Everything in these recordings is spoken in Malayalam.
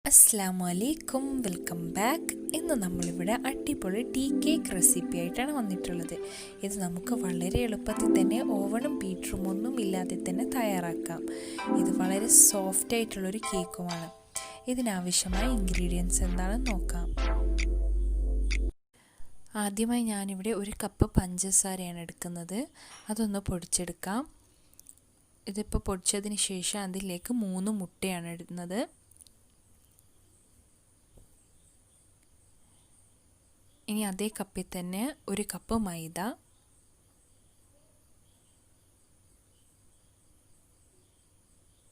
അസ്സലാമു അലൈക്കും, വെൽക്കം ബാക്ക്. ഇന്ന് നമ്മളിവിടെ അടിപൊളി ടീ കേക്ക് റെസിപ്പി ആയിട്ടാണ് വന്നിട്ടുള്ളത്. ഇത് നമുക്ക് വളരെ എളുപ്പത്തിൽ തന്നെ ഓവനും ബീറ്ററും ഒന്നും ഇല്ലാതെ തന്നെ തയ്യാറാക്കാം. ഇത് വളരെ സോഫ്റ്റ് ആയിട്ടുള്ളൊരു കേക്കുമാണ്. ഇതിനാവശ്യമായ ഇൻഗ്രീഡിയൻസ് എന്താണെന്ന് നോക്കാം. ആദ്യമായി ഞാനിവിടെ 1 കപ്പ് പഞ്ചസാരയാണ് എടുക്കുന്നത്. അതൊന്ന് പൊടിച്ചെടുക്കാം. ഇതിപ്പോൾ പൊടിച്ചതിന് ശേഷം അതിലേക്ക് 3 മുട്ടയാണ് ഇടുന്നത്. ഇനി അതേ കപ്പിൽ തന്നെ 1 കപ്പ് മൈദ,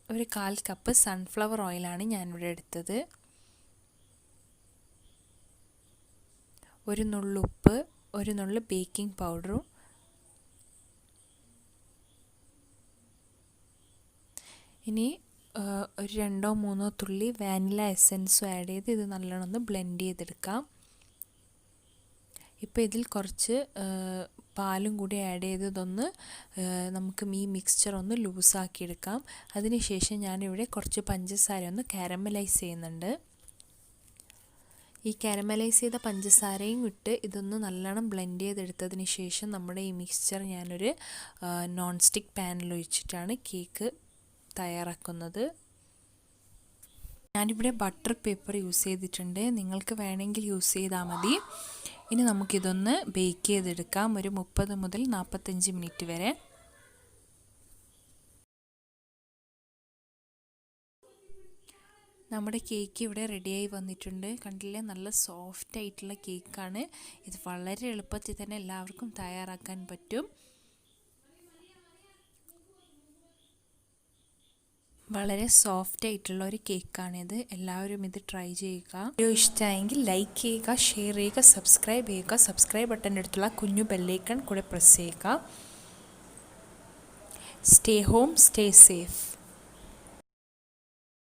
1/4 കപ്പ് സൺഫ്ലവർ ഓയിലാണ് ഞാനിവിടെ എടുത്തത്, 1 നുള്ളു ഉപ്പ്, 1 നുള്ളു ബേക്കിംഗ് പൗഡറും, ഇനി ഒരു 2-3 തുള്ളി വാനില എസൻസും ആഡ് ചെയ്ത് ഇത് നല്ലോണം ഒന്ന് ബ്ലെൻഡ് ചെയ്തെടുക്കാം. ഇപ്പോൾ ഇതിൽ കുറച്ച് പാലും കൂടി ആഡ് ചെയ്തതൊന്ന് നമുക്ക് ഈ മിക്സ്ചർ ഒന്ന് ലൂസാക്കിയെടുക്കാം. അതിനുശേഷം ഞാനിവിടെ കുറച്ച് പഞ്ചസാര ഒന്ന് കാരമലൈസ് ചെയ്യുന്നുണ്ട്. ഈ കാരമലൈസ് ചെയ്ത പഞ്ചസാരയും ഇട്ട് ഇതൊന്ന് നല്ലോണം ബ്ലെൻഡ് ചെയ്തെടുത്തതിന് ശേഷം നമ്മുടെ ഈ മിക്സ്ചർ ഞാനൊരു നോൺ സ്റ്റിക്ക് പാനിൽ ഒഴിച്ചിട്ടാണ് കേക്ക് തയ്യാറാക്കുന്നത്. ഞാനിവിടെ ബട്ടർ പേപ്പർ യൂസ് ചെയ്തിട്ടുണ്ട്, നിങ്ങൾക്ക് വേണമെങ്കിൽ യൂസ് ചെയ്താൽ മതി. ഇനി നമുക്കിതൊന്ന് ബേക്ക് ചെയ്തെടുക്കാം, ഒരു 30 മുതൽ 45 മിനിറ്റ് വരെ. നമ്മുടെ കേക്ക് ഇവിടെ റെഡിയായി വന്നിട്ടുണ്ട്. കണ്ടില്ലേ, നല്ല സോഫ്റ്റ് ആയിട്ടുള്ള കേക്കാണ്. ഇത് വളരെ എളുപ്പത്തിൽ തന്നെ എല്ലാവർക്കും തയ്യാറാക്കാൻ പറ്റും. വളരെ സോഫ്റ്റ് ആയിട്ടുള്ള ഒരു കേക്കാണിത്. എല്ലാവരും ഇത് ട്രൈ ചെയ്യുക. വീഡിയോ ഇഷ്ടമായെങ്കിൽ ലൈക്ക് ചെയ്യുക, ഷെയർ ചെയ്യുക, സബ്സ്ക്രൈബ് ചെയ്യുക. സബ്സ്ക്രൈബ് ബട്ടൻ്റെ അടുത്തുള്ള കുഞ്ഞു ബെല്ലൈക്കൺ കൂടെ പ്രസ് ചെയ്യുക. Stay home, stay safe.